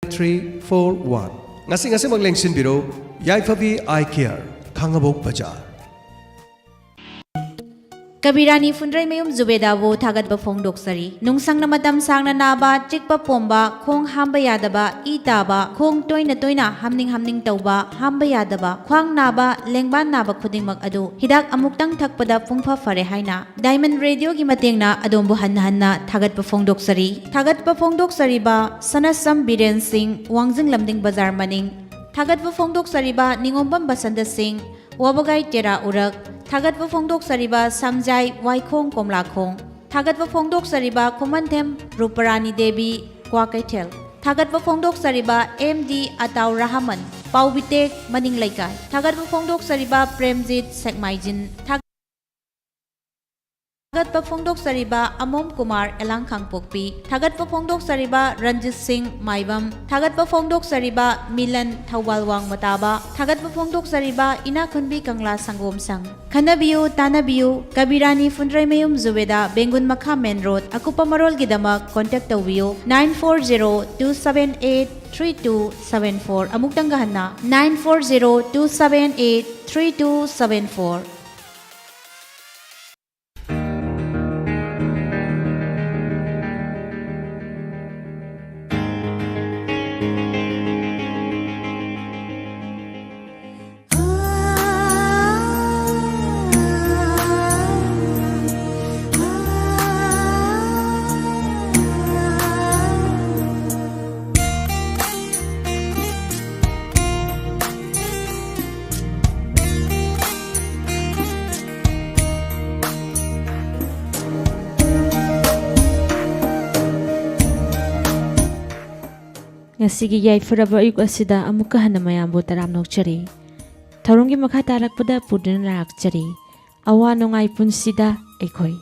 3, 4, 1. Ngasing maglengsin biro, Yaifabi Eye Care, Kangabok Bajar. Kabirani Fundray Mayum Zubedabo Tagat Bafong Doksari, Nungsang Namatam Sang na Naba, Chikpa Pomba, Kong Hambayadaba, Itaba, Kong Toina Hamning Tauba, Hambayadaba, Kwang Naba, Lengban Naba Kuding Magado, Hidak Amuktang Takpada Pungpa Farehaina, Diamond Radio Gimating na Adombo Hanna, Tagat Bafong Doksari, Tagat Bafong Doksari ba, Sanasam Biren Singh, Wangzing Lamding Bazar Maning, Tagat Bafong Doksari ba, Ningombam Basanda Singh, Wabagay Tera Urak, Tagat Bafong Doksariba Samjai Waikong Komlakhong, Tagat Bafong Doksariba Komantem Ruparani Devi Kwakaitel, Tagat Bafong Doksariba MD Ataw Rahaman, Paubitek Maning Laikai, Tagat Bafong Doksariba Premjit Sekmaijin, Tagat Bafong Doksariba Amom Kumar Elang Kangpokpi, Tagat Bafong Doksariba Ranjit Singh Maibam, Tagat Bafong Doksariba Milan Thawalwang Mataba, Tagat Bafong Doksariba Ina Kunbi Kangla Sangom Sang. Kanabiyo, Tanabiyo, Kabirani Fundray Mayum Zubeda, Bengun Makha Main Road, Akupa Marol Gidamak, contact Tawiyo, 940-278-3274, Amuktanggahan na, 940-278-3274. Ngasigi yaifuraba ayuk asida amuka hana mayambo taram nokchari. Tharonggi makha tarakpada pudin lakchari. Awa nongai punsida ekhoi.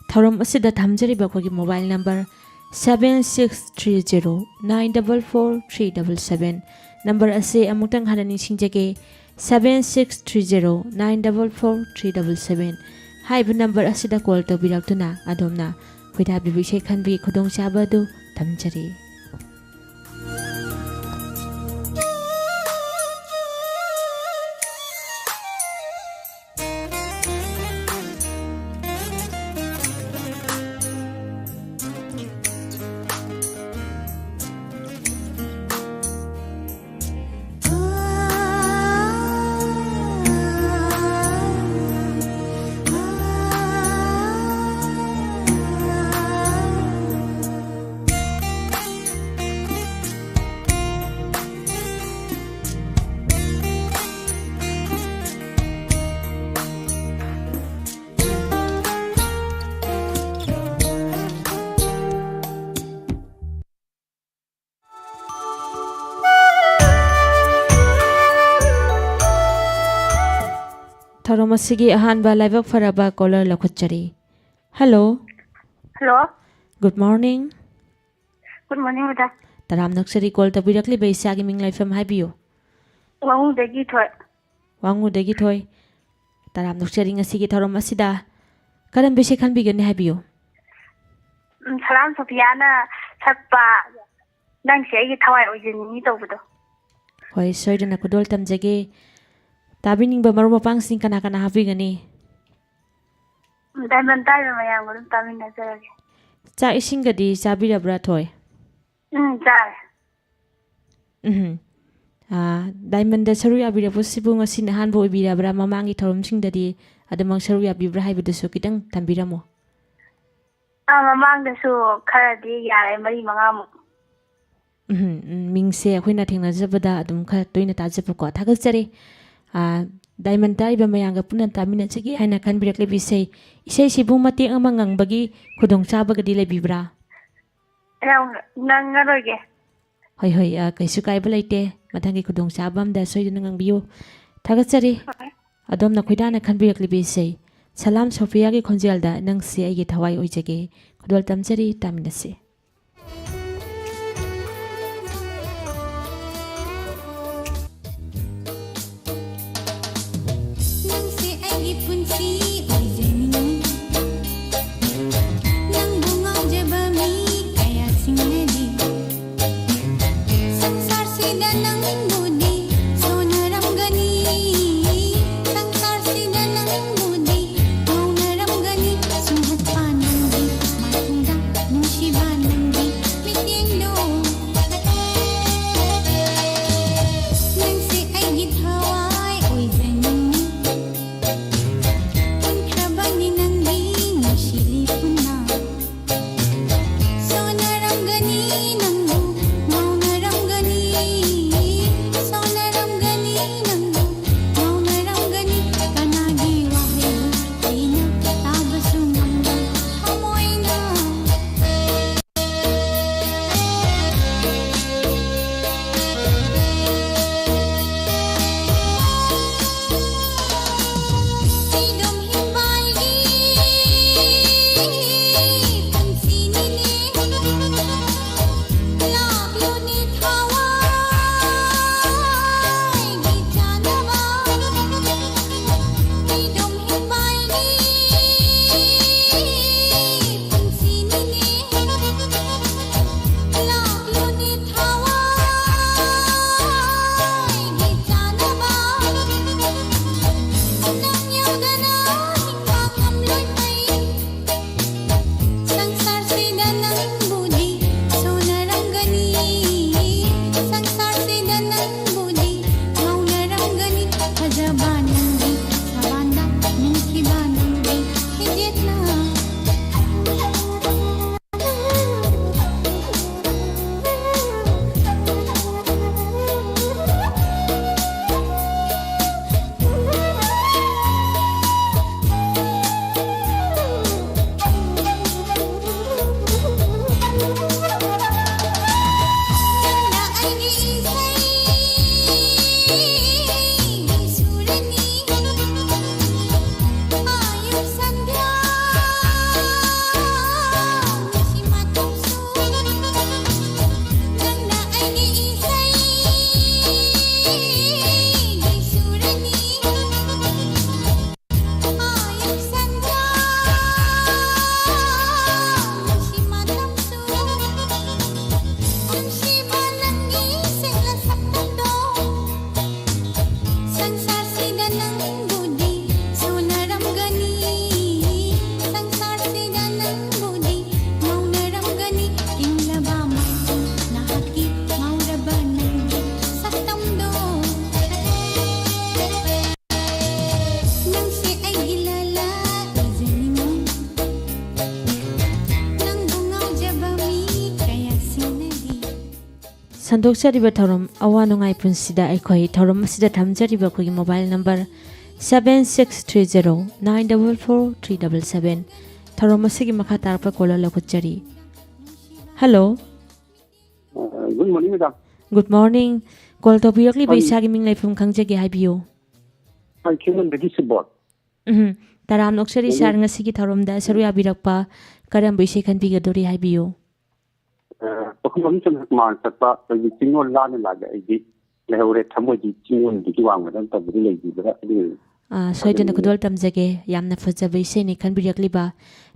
Tharom asida thamjari bakogi mobile number 7630944377. Number ase amutang hana ningsingjage 7630944377. Haibu number asida call tobiraktuna adomna khoida bibishe khanbi khudong chabadu thamjari. Tharomasigi ahanba live faraba caller lakhutchari. Hello. Hello. Good morning. Good morning, Mada. Taram naksari call tabirakli ba isagi ming live fam haibiyo. Wangu dagi thoi. Wangu dagi thoi. Taram naksari ngasigi tharomasida karam bese khan bigani haibiyo. Salam Sofiana sakpa nang se gi thawai ojini tawbudo. Hoi soidana kudol tamjage tabining ba maru mapang sing kana habigani. Diamond tayo mayang gudum tamin na sarage. Cha isingadi sabirabra thoi. Chai. Diamond da saru yabira posibu ngasi nahan bo ibirabra mamangi tharomsingdadi adamang saru yabibra haibidasu kitang tambiramo. Mamang da su kharadi yare mari mangamu. Mingse akhoi na thengnajabada adum kha toina tajabako thagachari. Diamond tari ba mayanga punan tamina chigi haina khanbirakle bisai isai sibu mati amangang bagi khudong chabagadi lebibra. Nang ngaroge. Hoi kaisu kaiba laite mathangi khudong chabam da soiduna ngangbiyo thagachari adom na khoidana khanbirakle bisai salam Sophia gi khonjelda nangsi aigi thawai oijage khudol tamchari taminase. Nang bunga jabami kaya singledi संदोक्चरिबा थौरम अवा नुंगाई पुंसिदा अखोई थौरम असिदा थमजरिबा अखोई mobile number 7630944377 थौरम असिगी मखा तारपा caller लखुचरी hello good morning madam good morning call तो बिरकली बैसागी मिंग लाइफम खंगजगे हाइबियो आई केमन दगी सिबोट ताराम नोक्चरी सार ngasiगी थौरमदा सरुया बिरकपा करम बैसे खनबिगदोरी हाइबियो पखम चम मान सकता दगी चिंगोन लाने लागे आई लेहौरे थमोजी चिंगोन दगी वांगदम तबरी लेगिबरा सोइदन खुदोल तमजगे यामना फजबे सेने खनबिरकलिबा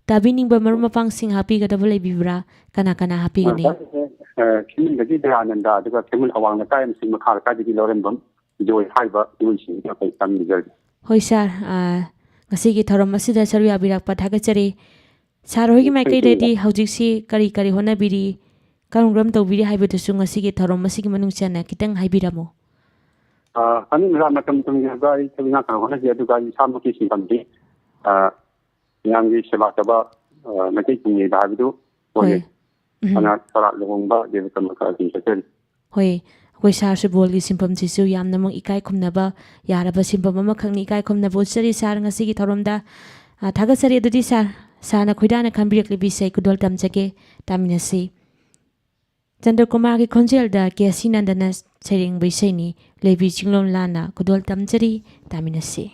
ताबिनिंग मरुम मपांगसिंग हापिगदब लेबिब्रा कना कना हापिगनी खिमिन दगी दयानंदा दगा खिमिन अवांगना टाइम सिंग मखार का दगी लोरेंबम जोय हाइबा युइसिंग का पे तमनिगर होय सर ngasiगी थौरम असिदा सरुया बिरकपा थागचरी सार होगी माइकई रेडी हौजिक्सी करी करी होनाबिरी करमग्रम तौबिरी हाइबदुसु ngasiगी थौरम असिगी मनुंग चना कितंग हाइबिरामो अनि रामा कम कम गाई तबिना का होना जे दुगा साम की सिंपंदी यांगी सेवा तबा नकै कुंगे दाबिदु होय अना तरा लोंबा जे कम का दी सकेल होय कोई सार से बोल की सिंपम जिसु यामना मग इकाई खुमनबा यारबा सिंपम अमा खंगनी इकाई खुमनबो चरी सार ngasiगी थौरमदा थागचरी अदुदी सार साना खुदाना खंबिरकली बिसै कुदोल तमजगे तामिनसी चंद्र कुमार की खोंजेलदा केसी नंदना सेरिंग बैसैनी लेबी चिंगलोन लाना कुदोल तमजरी तामिनसी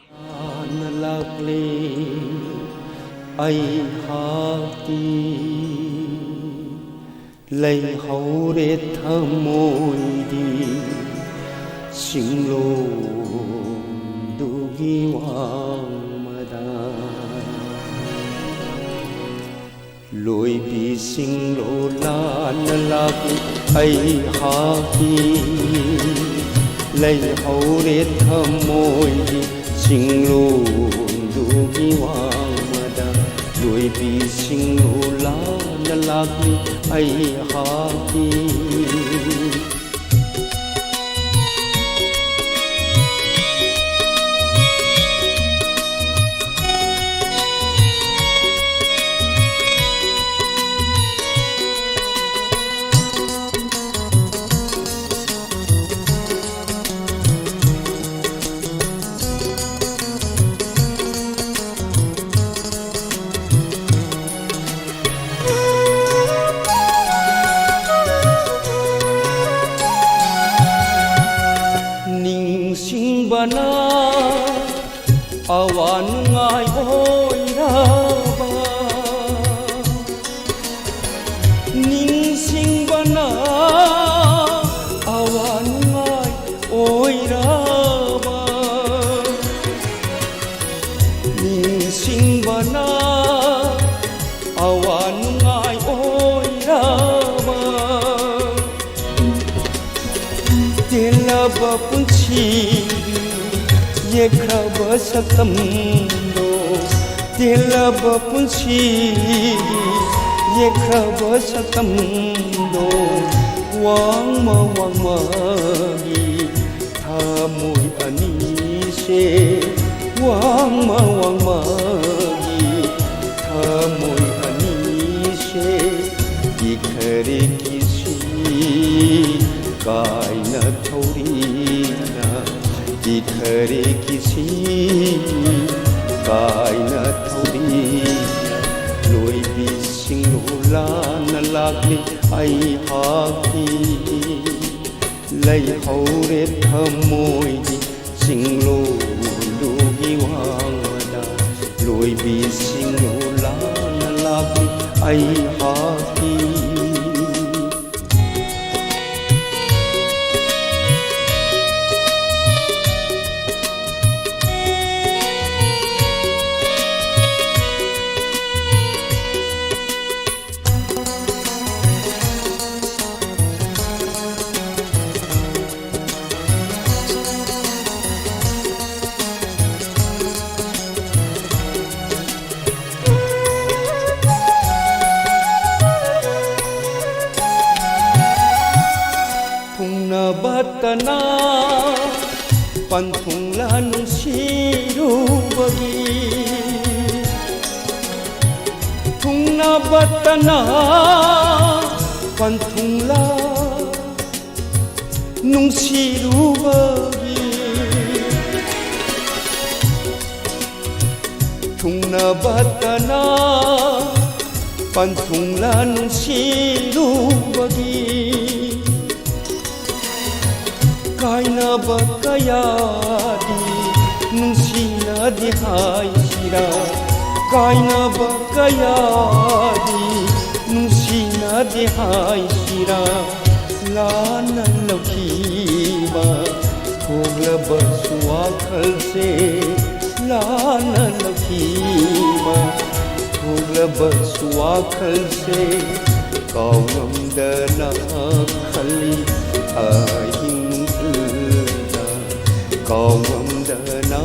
आई हाती लई हौरे थमोइदी सिंगलो दुगी वामदा लोई भी सिंगलो लान लाग ꯑꯩꯍꯥꯛꯀꯤ ꯂꯩꯍꯧꯔꯦ ꯊꯃꯣꯏꯒꯤ ꯆꯤꯡꯂꯣꯟꯗꯨꯒꯤ ꯋꯥꯡꯃꯗ ꯂꯣꯏꯕꯤꯁꯤꯡ ꯂꯥꯟꯅ ꯂꯥꯛꯂꯤ ꯑꯩꯍꯥꯛꯀꯤ ꯅꯤꯡꯁꯤꯡꯕꯅ ꯑꯋꯥ ꯅꯨꯡꯉꯥꯏ ꯑꯣꯏꯔꯕ ꯅꯤꯡꯁꯤꯡꯕꯅ ꯑꯋꯥ ꯅꯨꯡꯉꯥꯏ ꯑꯣꯏꯔꯕ ꯅꯤꯡꯁꯤꯡꯕꯅ ꯑꯋꯥ ꯅꯨꯡꯉꯥꯏ ꯑꯣꯏꯔꯕ ꯇꯦꯜꯂꯕ ꯄꯨꯟꯁꯤꯒꯤ ꯌꯦꯛꯈ꯭ꯔꯕ ꯁꯛꯇꯝꯗꯣ ꯇꯦꯜꯂꯕ ꯄꯨꯟꯁꯤꯒꯤ ꯌꯦꯛꯈ꯭ꯔꯕ ꯁꯛꯇꯝꯗꯣ ꯋꯥꯡꯃ ꯋꯥꯡꯃꯒꯤ ꯊꯃꯣꯏ ꯑꯅꯤꯁꯦ ꯋꯥꯡꯃ ꯋꯥꯡꯃꯒꯤ ꯊꯃꯣꯏ ꯑꯅꯤꯁꯦ 이खरे किसी कायना थौरीना इखरे किसी कायना थौरीना लोईबी सिंगुलाना लागली अइहाकी लैहौरे थमोइगी सिंगलोंदुगी वांगदा लोईबी सिंगुलाना लागली अइहाकी batana panthungla nungsiruwagi thungna batana panthungla nungsiruwagi thungna batana panthungla nungsiruwagi kainaba kayadi nungsinadi haisira kainaba kayadi nungsinadi haisira lana lakiba thoglaba suwakhalse lana lakiba thoglaba suwakhalse kaungamdana khali ahin kaungamdana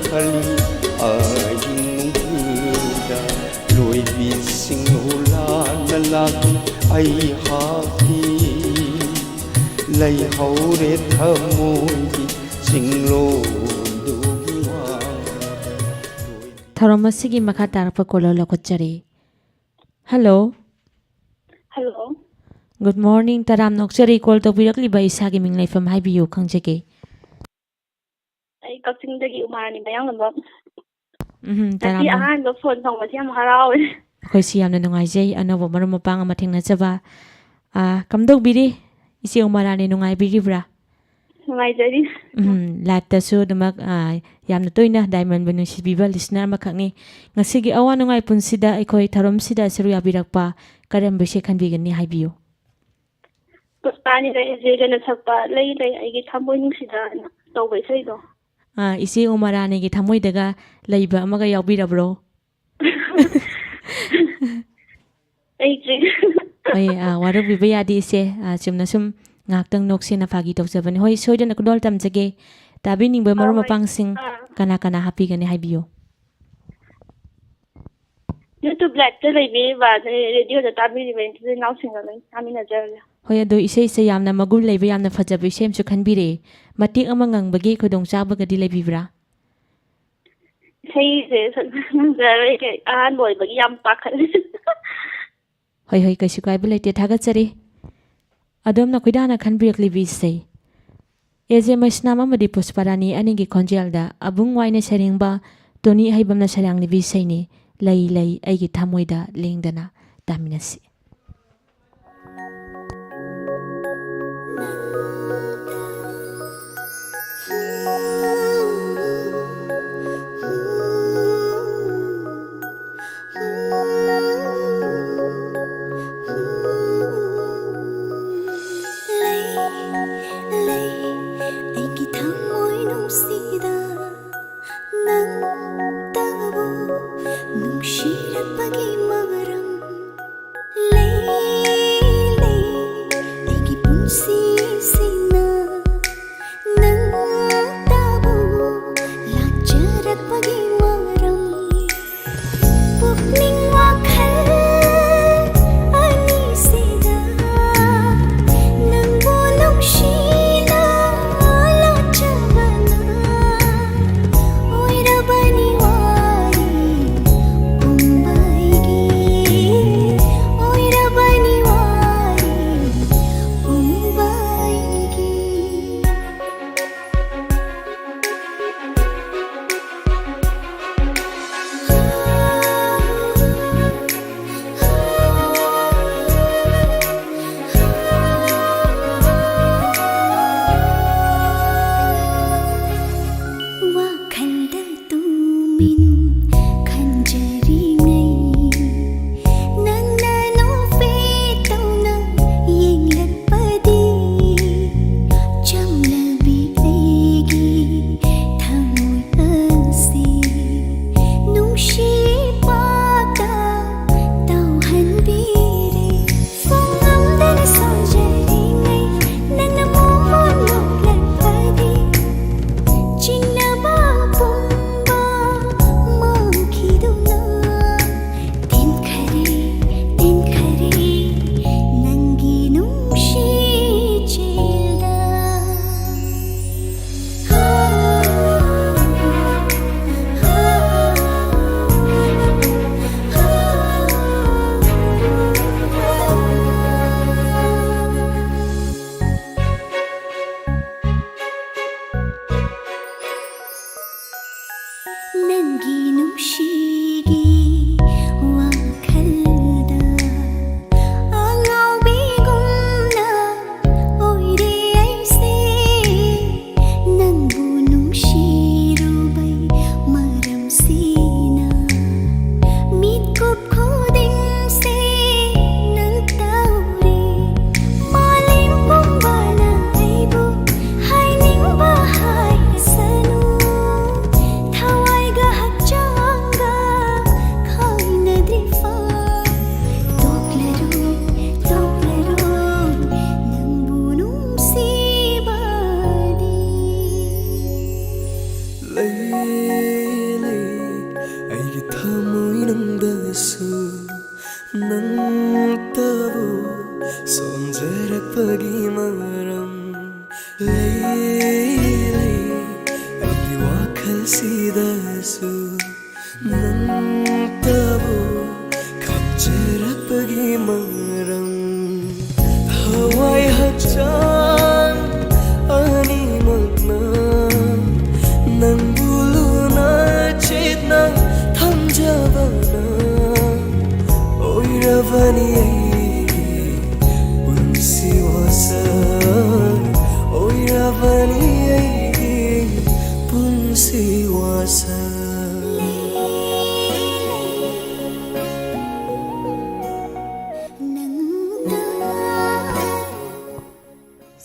khali ayingda loibi singhulana lagi aihaki laihaure thamogi singlodugi wa Tharomasigi makha tarpa kolo lokochari. Hello. Hello. Good morning. Taram nokchari call to birakli ba isagi minglai from haibiyu khangjege. Ay Kacchingdagi umarani mayang lamba. Taram. Nasi ahan do phone thongbasi yam harawe. Khoi si yamna nungaijai anobo marum mapang ama thengnachaba. Kamdok biri isi umarani nungai biribra. Nungaijari. Latta su damak yamna toina diamond banu sibiba listener makhakni ngasigi awa nungai punsida aikoi tharom sida seru yabirakpa karam bese khanbigani haibiyu. Puspani da ejegana sakpa lei aigi thamboi nungsida tawbai saido. Isi umarani gi thamoi daga leiba amaga yaubirabro. Ai ꯍꯣꯏ ꯋꯥꯔꯧꯕꯤꯕ ꯌꯥꯗꯦ ꯏꯆꯦ ꯆꯨꯝꯅ ꯁꯨꯝ ꯉꯥꯛꯇꯪ ꯅꯣꯛꯁꯦꯅ ꯐꯥꯒꯤ ꯇꯧꯖꯕꯅꯤ ꯍꯣꯏ ꯁꯣꯏꯗꯅ ꯈꯨꯗꯣꯜ ꯇꯝꯖꯒꯦ ꯇꯥꯕꯤꯅꯤꯡꯕ ꯃꯔꯨꯞ ꯃꯄꯥꯡꯁꯤꯡ ꯀꯅꯥ ꯀꯅꯥ ꯍꯥꯞꯄꯤꯒꯅꯤ ꯍꯥꯏꯕꯤꯌꯨ ꯌꯨꯇꯨꯕ ꯂꯥꯏꯚꯇ ꯂꯩꯕꯤꯔꯤꯕ ꯔꯦꯗꯤꯑꯣꯗ ꯇꯥꯕꯤꯔꯤꯕ ꯏꯆꯤꯜ ꯏꯅꯥꯎꯁꯤꯡꯒ ꯂꯣꯏ ꯇꯥꯃꯤꯟꯅꯖꯔꯒꯦ ꯍꯣꯏ ꯑꯗꯣ ꯏꯁꯩꯁꯦ ꯌꯥꯝꯅ ꯃꯒꯨꯟ ꯂꯩꯕ ꯌꯥꯝꯅ ꯐꯖꯕ ꯏꯁꯩ ꯑꯃꯁꯨ ꯈꯟꯕꯤꯔꯛꯑꯦ ꯃꯇꯦꯛ ꯑꯃ ꯉꯪꯕꯒꯤ ꯈꯨꯗꯣꯡꯆꯥꯕꯒꯗꯤ ꯂꯩꯕꯤꯕ꯭ꯔꯥ ꯏꯁꯩꯁꯦ ꯉꯪꯖꯔꯣꯏꯒꯦ ꯑꯍꯥꯟꯕ ꯑꯣꯏꯕꯒꯤ ꯌꯥꯝ ꯄꯥꯈꯠꯂꯦ ꯍꯣꯏ ꯍꯣꯏ ꯀꯩꯁꯨ ꯀꯥꯏꯕ ꯂꯩꯇꯦ ꯊꯥꯒꯠꯆꯔꯤ ꯑꯗꯣꯝꯅ ꯈꯣꯏꯗꯥꯅ ꯈꯟꯕꯤꯔꯛꯂꯤꯕ ꯏꯁꯩ ꯑꯦꯖꯦ ꯃꯩꯁꯅꯥꯝ ꯑꯃꯗꯤ ꯄꯨꯁꯄꯥꯔꯥꯅꯤ ꯑꯅꯤꯒꯤ ꯈꯣꯟꯖꯦꯜꯗ ꯑꯕꯨꯡ ꯋꯥꯏꯅ ꯁꯩꯔꯦꯡꯕ ꯇꯣꯅꯤ ꯑꯍꯩꯕꯝꯅ ꯁꯩꯔꯥꯡꯂꯤꯕ ꯏꯁꯩꯅꯤ ꯂꯩ ꯂꯩ ꯑꯩꯒꯤ ꯊꯃꯣꯏꯗ ꯂꯦꯡꯗꯅ ꯇꯥꯃꯤꯟꯅꯁꯤ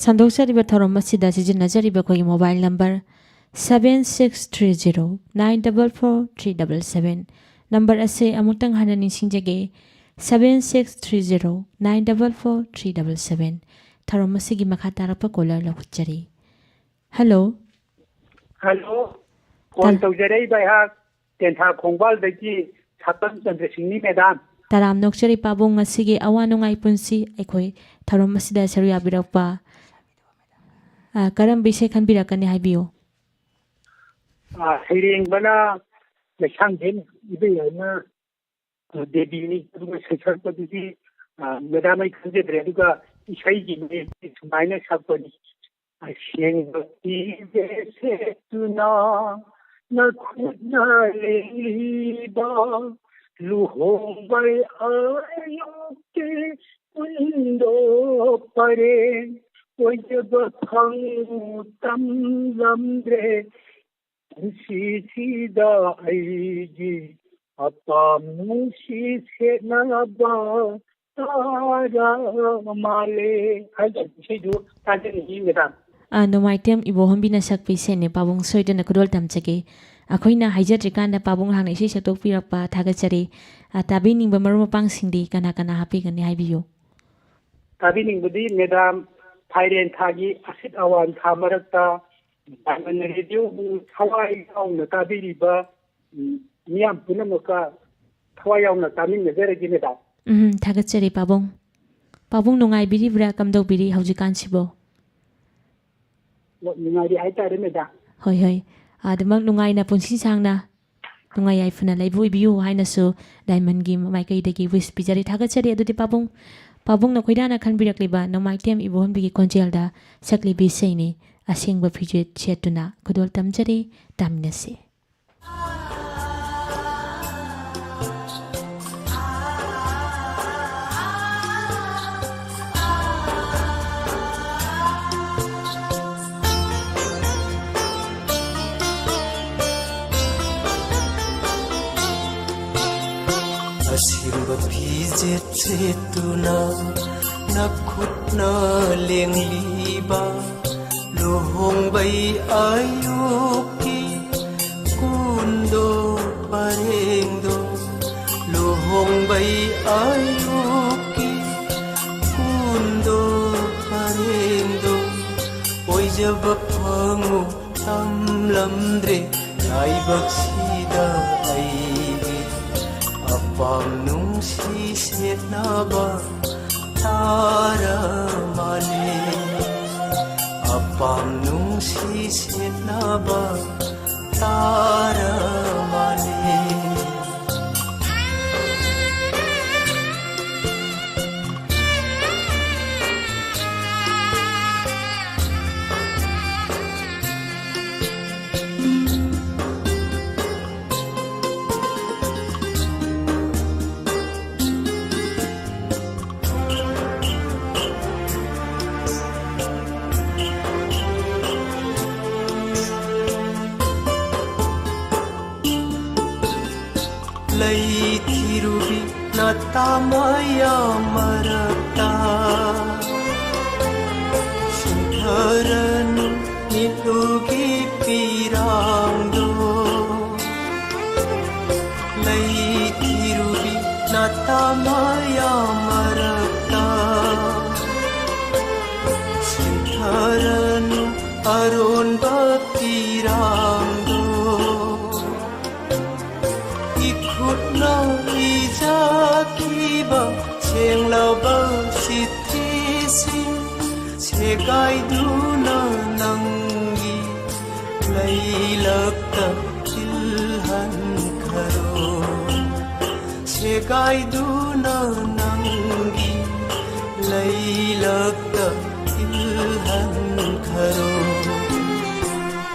ꯁꯟꯗꯣꯛꯆꯔꯤꯕ ꯊꯧꯔꯝ ꯑꯁꯤꯗ ꯁꯤꯖꯤꯟꯅꯖꯔꯤꯕ ꯑꯩꯈꯣꯏꯒꯤ ꯃꯣꯕꯥꯏꯜ ꯅꯝꯕꯔ 7630 944 377 ꯅꯝꯕꯔ ꯑꯁꯤ ꯑꯃꯨꯛꯇꯪ ꯍꯟꯅ ꯅꯤꯡꯁꯤꯡꯖꯒꯦ 7630944377 थरम असिगी मखा तारप collar लहुचरी hello hello phone तौजरे बाइहा तेंथा खोंबाल दगी छापन चंद्रसिंहनी Madame Taram नोक्चरी पाबुंग असिगी अवा नुंगाई पुंसी अखोई थरम असिदा सरुया बिरकपा करम विषय खनबिरकनी हाइबियो सैरेंग बना लैसांधेन इबेना देवीनी सेक्शन पदुदी मैदाम आई खंजेद्रे दुगा इसाईगी में सुमाइना सापनी अशेंगती जैसे तुना न खुना लेबा लुहोंबाई आयो के उंदो परे वजब फंगु तम लम्द्रे सीसीदा आईगी अपामुसी सेनाबा तारा माले हाइजा सेजु ताजनी मैदाम नोमाइटेम इबोहम्बिना सकपी सेने पाबुंग सोइदन कुदोल तमचगे अखोइना हाइजट्रिकान पाबुंग हांग इसे सतोकपिरकपा थागचरी ताबिनिंग बमरो मपांग सिंदी कना कना हापिगनी हाइबियो ताबिनिंग बदी मैदाम थाइरेन थागी असित अवान था मरकता डायमंड रेडियो थवाई यावना ताबिरिबा मियाम पुनमका थवाई यावना तामिन नजरगी मैदाम थागचरी पाबुंग पाबुंग नुंगाइबिरिब्रा कमदौबिरि हौजिकानसिबो नुंगाइरि हाइतारे मैदाम होय होय आदमक नुंगाइना पुंसी सांगना नुंगाइ याइफुना लाइबु इबियु हाइनसु डायमंड गी माइकैदगी विस पिजरी थागचरी अदुदि पाबुंग पाबुंग नखोइदाना खनबिरकलिबा नोमाइटेम इबोहम्बिगी कोंजेलदा सकलिबि सेने असेंग फिजेट सेटुना खुदोल तमजरी तामिनसे असिंग फिजेट सेटुना नखुतना लेंलिबा लुहोंबाई आयुकी कुंदो परेंदो लुहोंबाई आयुकी कुंदो परेंदो ओइजब फंगु तमलम्द्रे लाइबक्सिदा आईगे अपाम नुंसी सेनाबा तारा माले अपाम नुंसी सेनाबा तारा माले Thirubi natamaya marata Sintharanu nitugi pirangdo Thirubi natamaya marata Sintharanu arun bapirangdo Ikutna ijakiba Chenglaba sitrisi Segaiduna nangi Lailakta kilhan karo Segaiduna nangi Lailakta kilhan karo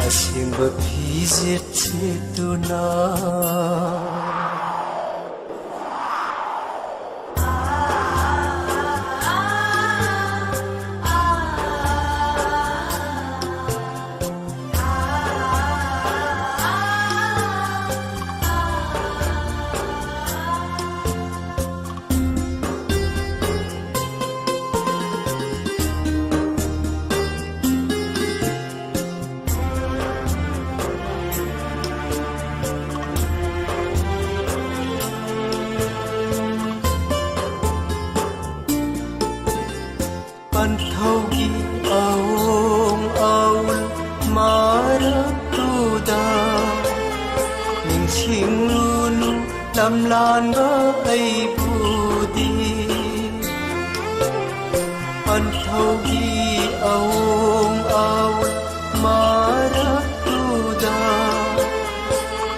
Asimba visit setuna ꯂꯝꯂꯥꯟꯕ ꯑꯩꯕꯨꯗꯤ ꯄꯟꯊꯧꯒꯤ ꯑꯋꯣꯡ ꯑꯋꯣꯟ ꯃꯔꯛꯇꯨꯗ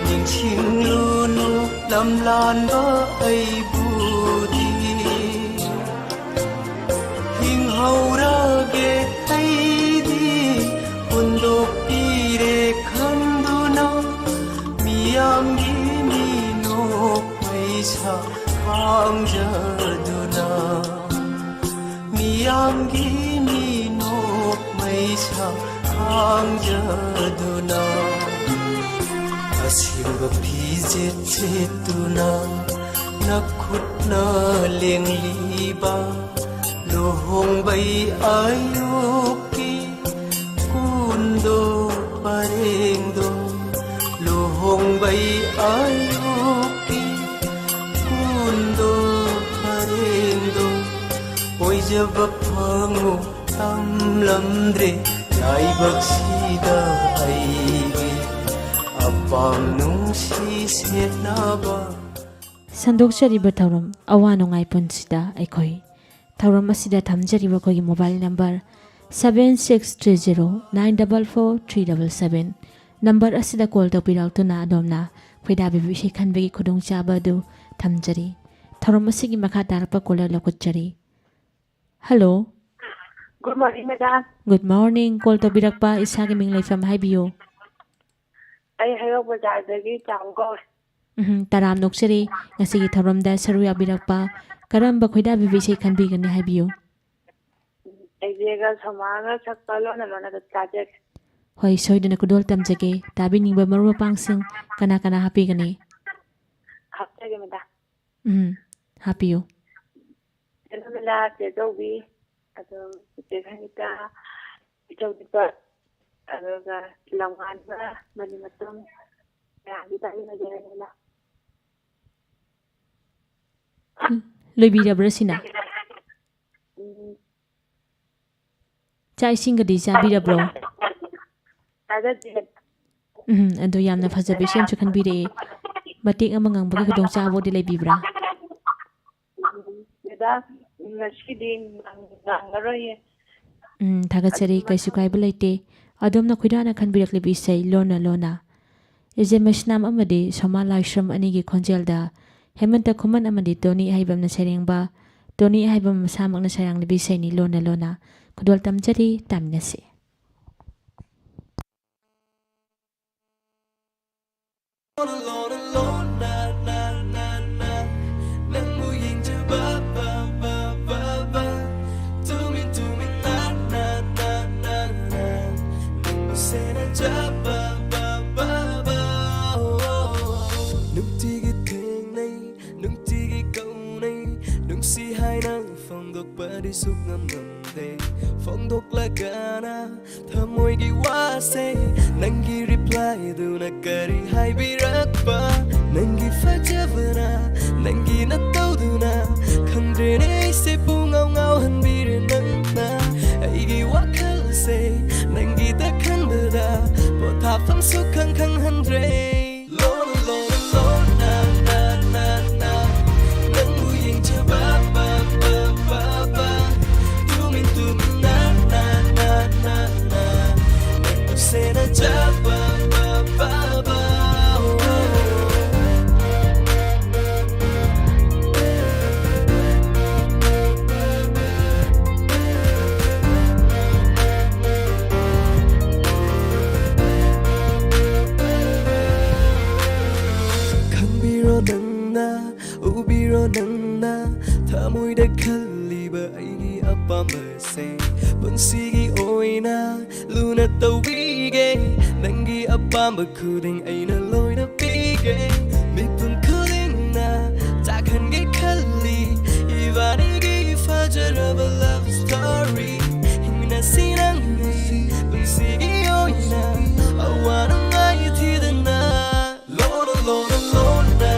ꯅꯤꯡꯁꯤꯡꯂꯨꯅꯨ ꯂꯝꯂꯥꯟꯕ ꯑꯩꯕꯨꯗꯤ ꯍꯤꯡꯍꯧꯔꯒꯦ ꯑꯩꯗꯤ ꯍꯨꯟꯗꯣꯛꯄꯤꯔꯦ ꯈꯟꯗꯨꯅ ꯃꯤꯌꯥꯝꯒꯤ ꯃꯤꯅꯣꯛ ꯃꯩꯁꯥ ꯈꯥꯡꯖꯗꯨꯅ ꯃꯤꯌꯥꯝꯒꯤ ꯃꯤꯅꯣꯛ ꯃꯩꯁꯥ ꯈꯥꯡꯖꯗꯨꯅ ꯑꯁꯤꯕ ꯐꯤꯖꯦꯠ ꯁꯦꯠꯇꯨꯅ ꯅꯈꯨꯠꯅ ꯂꯦꯡꯂꯤꯕ ꯂꯨꯍꯣꯡꯕꯩ ꯑꯌꯨꯛꯀꯤ ꯀꯨꯟꯗꯣ ꯄꯔꯦꯡꯗꯣ ꯂꯨꯍꯣꯡꯕꯩ ꯑꯌꯨꯛꯀꯤ ꯀꯨꯟꯗꯣ ꯄꯔꯦꯡꯗꯣ ꯑꯣꯏꯖꯕ ꯐꯪꯉꯨ ꯇꯝꯂꯝꯗ꯭ꯔꯦ ꯂꯥꯏꯕꯛꯁꯤꯗ ꯑꯩꯒꯤ ꯑꯄꯥꯝ ꯅꯨꯡꯁꯤ ꯁꯦꯠꯅꯕ ꯁꯟꯗꯣꯛꯆꯔꯤꯕ ꯊꯧꯔꯝ ꯑꯋꯥ ꯅꯨꯡꯉꯥꯏ ꯄꯨꯟꯁꯤꯗ ꯑꯩꯈꯣꯏ ꯊꯧꯔꯝ ꯑꯁꯤꯗ ꯊꯝꯖꯔꯤꯕ ꯑꯩꯈꯣꯏꯒꯤ ꯃꯣꯕꯥꯏꯜ ꯅꯝꯕꯔ 7630944377 ꯅꯝꯕꯔ ꯑꯁꯤꯗ ꯀꯣꯜ ꯇꯧꯕꯤꯔꯛꯇꯨꯅ ꯑꯗꯣꯝꯅ ꯈꯣꯏꯗꯥꯕꯤꯕ ꯏꯁꯩ ꯈꯟꯕꯒꯤ ꯈꯨꯗꯣꯡꯆꯥꯕ ꯑꯗꯨ ꯊꯝꯖꯔꯤ ꯊꯧꯔꯝ ꯑꯁꯤꯒꯤ ꯃꯈꯥ ꯇꯥꯔꯛꯄ ꯀꯣꯂꯔ ꯂꯧꯈꯠꯆꯔꯤ hello Good morning, madam. Good morning call ꯇꯧꯕꯤꯔꯛꯄ ꯏꯁꯥꯒꯤ ꯃꯤꯡ ꯂꯩꯐꯝ ꯍꯥꯏꯕꯤꯌꯨ ꯑꯩ ꯍꯩꯔꯣꯛ ꯕꯖꯥꯔꯗꯒꯤ ꯆꯥꯎ ꯀꯧꯋꯦ. ꯇꯔꯥꯝ ꯅꯣꯛꯆꯔꯤ ꯉꯁꯤꯒꯤ ꯊꯧꯔꯝꯗ ꯁꯔꯨ ꯌꯥꯕꯤꯔꯛꯄ ꯀꯔꯝꯕ ꯈꯣꯏꯗꯥꯕꯤꯕ ꯏꯁꯩ ꯈꯟꯕꯤꯒꯅꯤ ꯍꯥꯏꯕꯤꯌꯨ ꯑꯩꯖꯦꯒ ꯁꯣꯃꯥꯒ ꯁꯛꯄ ꯂꯣꯟꯅ ꯂꯣꯟꯅꯗ ꯇꯥꯖꯒꯦ. ꯍꯣꯏ ꯁꯣꯏꯗꯅ ꯈꯨꯗꯣꯜ ꯇꯝꯖꯒꯦ ꯇꯥꯕꯤꯅꯤꯡꯕ ꯃꯔꯨꯞ ꯃꯄꯥꯡꯁꯤꯡ ꯀꯅꯥ ꯀꯅꯥ ꯍꯥꯞꯄꯤꯒꯅꯤ ꯍꯥꯞꯆꯒꯦ ꯃꯦꯗꯥꯝ. ꯍꯥꯞꯄꯤꯌꯨ ꯆꯦꯅꯃꯤꯂꯥ, ꯆꯦꯆꯧꯕꯤ, ꯑꯗꯨꯝ ꯆꯦ ꯁꯪꯒꯤꯇꯥ, ꯏꯆꯧꯗꯤꯄ, ꯑꯗꯨꯒ ꯂꯝꯉꯥꯟꯕ, ꯃꯅꯤꯃꯇꯨꯝ ꯃꯌꯥꯝꯒꯤ ꯇꯥꯃꯤꯟꯅꯖꯔꯦꯅ. ꯂꯣꯏꯕꯤꯔꯕ꯭ꯔꯥ ꯁꯤꯅ ꯆꯥꯛ ꯏꯁꯤꯡꯒꯗꯤ ꯆꯥꯕꯤꯔꯕ꯭ꯔꯣ ꯇꯥꯖꯗꯦ. ꯑꯗꯣ ꯌꯥꯝꯅ ꯐꯖꯕ ꯏꯁꯩ ꯑꯃꯁꯨ ꯈꯟꯕꯤꯔꯛꯑꯦ ꯃꯇꯦꯛ ꯑꯃ ꯉꯪꯕꯒꯤ ꯈꯨꯗꯣꯡꯆꯥꯕꯗꯤ ꯂꯩꯕꯤꯕ꯭ꯔꯥ ꯃꯦꯗꯥꯝ ꯉꯁꯤꯗꯤ ꯉꯥꯡꯉꯔꯣꯏꯌꯦ. ꯊꯥꯒꯠꯆꯔꯤ ꯀꯩꯁꯨ ꯀꯥꯏꯕ ꯂꯩꯇꯦ ꯑꯗꯣꯝꯅ ꯈꯣꯏꯗꯥꯅ ꯈꯟꯕꯤꯔꯛꯂꯤꯕ ꯏꯁꯩ ꯂꯣꯟꯅ ꯂꯣꯟꯅ ꯑꯦꯖꯦ ꯃꯩꯁꯅꯥꯝ ꯑꯃꯗꯤ ꯁꯣꯃꯥ ꯂꯥꯏꯁ꯭ꯔꯝ ꯑꯅꯤꯒꯤ ꯈꯣꯟꯖꯦꯜꯗ ꯍꯦꯃꯟꯇ ꯈꯨꯃꯟ ꯑꯃꯗꯤ ꯇꯣꯅꯤ ꯑꯍꯩꯕꯝꯅ ꯁꯩꯔꯦꯡꯕ ꯇꯣꯅꯤ ꯑꯍꯩꯕꯝ ꯃꯁꯥꯃꯛꯅ ꯁꯩꯔꯥꯡꯂꯤꯕ ꯏꯁꯩꯅꯤ ꯂꯣꯟꯅ ꯂꯣꯟꯅ ꯈꯨꯗꯣꯜ ꯇꯝꯖꯔꯤ ꯇꯥꯃꯤꯟꯅꯁꯤ Nungtigi thengnai, nungtigi kaunai, nungsi haina phongdokpa di suk ngamnamde, phongdoklagana thamoigi wase, nangi reply duna kari haibirakpa, nangi fajavana, nangi natauduna, khangdrene se pungau ngau hanbire nangna, aigi wakal se, nangi ta khanbada, potha famsu khang khang handre. Thamoida khaliba aigi apamase punsigi oina luna tawige nangi apamba khuding aina loina pige mipun khuding na takhange khali ivanigi fajaraba love story himna sinang punsigi oina awana ngai thidana lona lona lona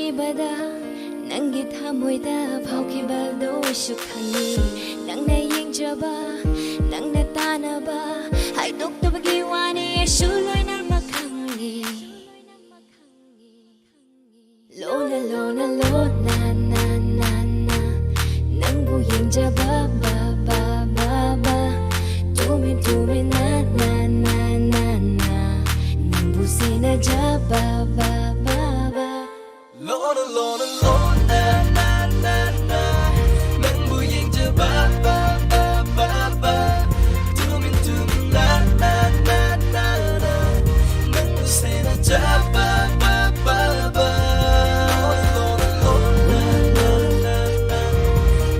ꯑꯔꯣꯏꯕꯗ ꯅꯪꯒꯤ ꯊꯃꯣꯏꯗ ꯐꯥꯎꯈꯤꯕꯗꯣ ꯑꯩꯁꯨ ꯈꯪꯉꯤ ꯅꯪꯅ ꯌꯦꯡꯖꯕ ꯅꯪꯅ ꯇꯥꯅꯕ ꯍꯥꯏꯗꯣꯛꯇꯕꯒꯤ ꯋꯥꯅꯤ ꯑꯩꯁꯨ ꯂꯣꯏꯅꯃꯛ ꯈꯪꯉꯤ ꯂꯣꯅ ꯂꯣꯅ ꯂꯣꯅ ꯅ ꯅ ꯅ ꯅꯪꯕꯨ ꯌꯦꯡꯖꯕ ꯕ ꯕ ꯕ ꯕ ꯇꯨꯃꯤ ꯇꯨꯃꯤ 나 나 나 나 나 nangbu senajaba ba ba ba Lona lona lona na na na nangbu yengjaba ba ba ba ba tumin tumin na na na na na nangbu senajaba ba ba ba Lona lona lona na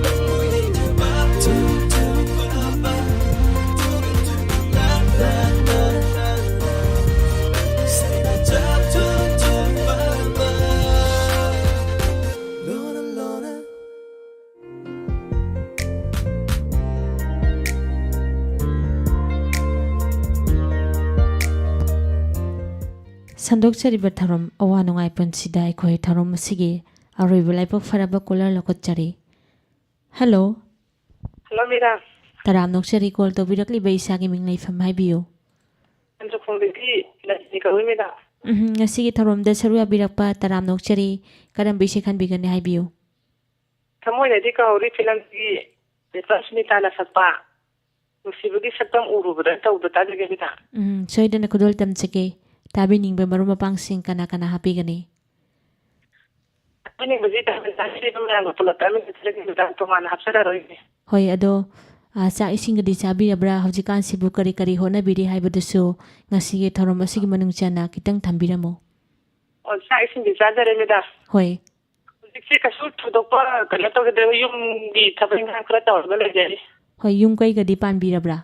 nangbu yengjaba tumin tumin ba ba tumin tumin na na na na nangbu senajaba ba ba Lona Lona ꯁꯟꯗꯣꯛꯆꯔꯤꯕ ꯊꯧꯔꯝ ꯑꯋꯥ ꯅꯨꯡꯉꯥꯏ ꯄꯨꯟꯁꯤꯗ ꯑꯩꯈꯣꯏ ꯊꯧꯔꯝ ꯑꯁꯤꯒꯤ ꯑꯔꯣꯏꯕ ꯂꯥꯏꯕꯛ ꯐꯔꯕ ꯀꯣꯂꯔ ꯂꯧꯈꯠꯆꯔꯤ ꯍꯜꯂꯣ ꯍꯜꯂꯣ ꯃꯦꯗꯥꯝ ꯇꯔꯥꯝ ꯅꯣꯛꯆꯔꯤ ꯀꯣꯜ ꯇꯧꯕꯤꯔꯛꯂꯤꯕ ꯏꯁꯥꯒꯤ ꯃꯤꯡ ꯂꯩꯐꯝ ꯍꯥꯏꯕꯤꯌꯨ ꯆꯥꯟꯗ꯭ꯔꯈꯣꯡꯗꯒꯤ ꯂꯛꯁꯃꯤ ꯀꯧꯏ ꯃꯦꯗꯥꯝ ꯉꯁꯤꯒꯤ ꯊꯧꯔꯝꯗ ꯁꯔꯨ ꯌꯥꯕꯤꯔꯛꯄ ꯇꯔꯥꯝ ꯅꯣꯛꯆꯔꯤ ꯀꯔꯝꯕ ꯏꯁꯩ ꯈꯟꯕꯤꯒꯅꯤ ꯍꯥꯏꯕꯤꯌꯨ ꯊꯃꯣꯏꯅꯗꯤ ꯀꯧꯔꯤ ꯐꯤꯂꯝꯒꯤ ꯁꯨꯅꯤꯇꯥꯅ ꯁꯛꯄ ꯅꯨꯡꯁꯤꯕꯒꯤ ꯁꯛꯇꯝ ꯎꯔꯨꯕꯗ ꯇꯧꯗ ꯇꯥꯖꯒꯦ ꯃꯦꯗꯥꯝ ꯁꯣꯏꯗꯅ ꯈꯨꯗꯣꯜ ꯇꯝꯖꯒꯦ ꯇꯥꯕꯤꯅꯤꯡꯕ ꯃꯔꯨꯞ ꯃꯄꯥꯡꯁꯤꯡ ꯀꯅꯥ ꯀꯅꯥ ꯍꯥꯞꯄꯤꯒꯅꯤ ꯍꯥꯞꯄꯤꯅꯤꯡꯕꯁꯤ ꯇꯥꯕꯤꯕ ꯃꯌꯥꯝꯒ ꯄꯨꯂꯞ ꯇꯥꯃꯤꯟꯅꯖꯒꯦ ꯃꯦꯗꯥꯝ ꯇꯣꯉꯥꯟꯅ ꯍꯥꯞꯆꯔꯔꯣꯏꯒꯦ ꯍꯣꯏ ꯑꯗꯣ ꯆꯥꯛ ꯏꯁꯤꯡꯒꯗꯤ ꯆꯥꯕꯤꯔꯕ꯭ꯔꯥ ꯍꯧꯖꯤꯛꯀꯥꯟꯁꯤꯕꯨ ꯀꯔꯤ ꯀꯔꯤ ꯍꯣꯠꯅꯕꯤꯔꯤ ꯍꯥꯏꯕꯗꯨꯁꯨ ꯉꯁꯤꯒꯤ ꯊꯧꯔꯝ ꯑꯁꯤꯒꯤ ꯃꯅꯨꯡ ꯆꯟꯅ ꯈꯤꯇꯪ ꯊꯝꯕꯤꯔꯝꯃꯨ ꯆꯥꯛ ꯏꯁꯤꯡꯗꯤ ꯆꯥꯖꯔꯦ ꯃꯦꯗꯥꯝ ꯍꯣꯏ ꯍꯧꯖꯤꯛꯁꯦ ꯀꯩꯁꯨ ꯊꯣꯏꯗꯣꯛꯄ ꯀꯩꯅꯣ ꯇꯧꯒꯗ꯭ꯔꯦ ꯌꯨꯝꯒꯤ ꯊꯕꯛ ꯏꯪꯈꯥꯡ ꯈꯔ ꯇꯧꯔꯒ ꯂꯩꯖꯔꯤ ꯍꯣꯏ ꯌꯨꯝ ꯀꯩꯒꯗꯤ ꯄꯥꯟꯕꯤꯔꯕ꯭ꯔꯥ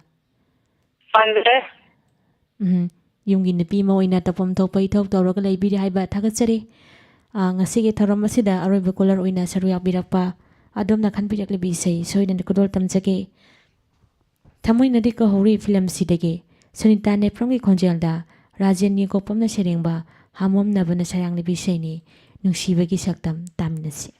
ꯄꯥꯟꯖꯔꯦ ꯌꯨꯝꯒꯤ ꯅꯨꯄꯤ ꯑꯃ ꯑꯣꯏꯅ ꯇꯧꯐꯝ ꯊꯣꯛꯄ ꯏꯊꯧ ꯇꯧꯔꯒ ꯂꯩꯕꯤꯔꯤ ꯍꯥꯏꯕ ꯊꯥꯒꯠꯆꯔꯤ ꯉꯁꯤꯒꯤ ꯊꯧꯔꯝ ꯑꯁꯤꯗ ꯑꯔꯣꯏꯕ ꯀꯣꯂꯔ ꯑꯣꯏꯅ ꯁꯔꯨ ꯌꯥꯕꯤꯔꯛꯄ ꯑꯗꯣꯝꯅ ꯈꯟꯕꯤꯔꯛꯂꯤꯕ ꯏꯁꯩ ꯁꯣꯏꯗꯅ ꯈꯨꯗꯣꯜ ꯇꯝꯖꯒꯦ ꯊꯃꯣꯏꯅꯗꯤ ꯀꯧꯍꯧꯔꯤ ꯐꯤꯂꯝꯁꯤꯗꯒꯤ ꯁꯨꯅꯤꯇꯥ ꯅꯦꯐ꯭ꯔꯝꯒꯤ ꯈꯣꯟꯖꯦꯜꯗ ꯔꯥꯖꯦꯟ ꯌꯦꯡꯒꯣꯞꯄꯝꯅ ꯁꯩꯔꯦꯡꯕ ꯍꯥꯃꯣꯝꯅꯕꯅ ꯁꯩꯔꯥꯡꯂꯤꯕ ꯏꯁꯩꯅꯤ ꯅꯨꯡꯁꯤꯕꯒꯤ ꯁꯛꯇꯝ ꯇꯥꯃꯤꯟꯅꯁꯤ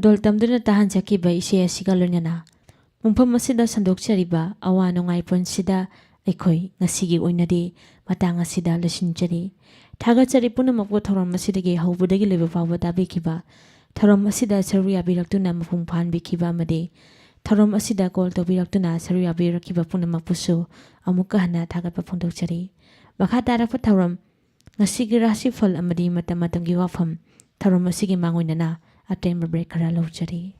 ꯗꯣꯜ ꯇꯝꯗꯨꯅ ꯇꯥꯍꯟꯖꯈꯤꯕ ꯏꯁꯩ ꯑꯁꯤꯒ ꯂꯣꯏꯅꯅ ꯃꯐꯝ ꯑꯁꯤꯗ ꯁꯟꯗꯣꯛꯆꯔꯤꯕ ꯑꯋꯥ ꯅꯨꯡꯉꯥꯏ ꯄꯨꯟꯁꯤꯗ ꯑꯩꯈꯣꯏ ꯉꯁꯤꯒꯤ ꯑꯣꯏꯅꯗꯤ ꯃꯇꯥꯡ ꯑꯁꯤꯗ ꯂꯣꯏꯁꯤꯟꯖꯔꯤ ꯊꯥꯒꯠꯆꯔꯤ ꯄꯨꯝꯅꯃꯛꯄꯨ ꯊꯧꯔꯝ ꯑꯁꯤꯗꯒꯤ ꯍꯧꯕꯗꯒꯤ ꯂꯣꯏꯕ ꯐꯥꯎꯕ ꯇꯥꯕꯤꯈꯤꯕ ꯊꯧꯔꯝ ꯑꯁꯤꯗ ꯁꯔꯨ ꯌꯥꯕꯤꯔꯛꯇꯨꯅ ꯃꯄꯨꯡ ꯐꯥꯍꯟꯕꯤꯈꯤꯕ ꯑꯃꯗꯤ ꯊꯧꯔꯝ ꯑꯁꯤꯗ ꯀꯣꯜ ꯇꯧꯕꯤꯔꯛꯇꯨꯅ ꯁꯔꯨ ꯌꯥꯕꯤꯔꯛꯈꯤꯕ ꯄꯨꯝꯅꯃꯛꯄꯨꯁꯨ ꯑꯃꯨꯛꯀ ꯍꯟꯅ ꯊꯥꯒꯠꯄ ꯐꯣꯡꯗꯣꯛꯆꯔꯤ ꯃꯈꯥ ꯇꯥꯔꯛꯄ ꯊꯧꯔꯝ ꯉꯁꯤꯒꯤ ꯔꯥꯁꯤꯐꯜ ꯑꯃꯗꯤ ꯃꯇꯝ ꯃꯇꯝꯒꯤ ꯋꯥꯐꯝ ꯊꯧꯔꯝ ꯑꯁꯤꯒꯤ ꯃꯥꯡꯑꯣꯏꯅꯅ ꯑꯇꯦꯟꯕ ꯕ꯭ꯔꯦꯛ ꯈꯔ ꯂꯧꯖꯔꯤ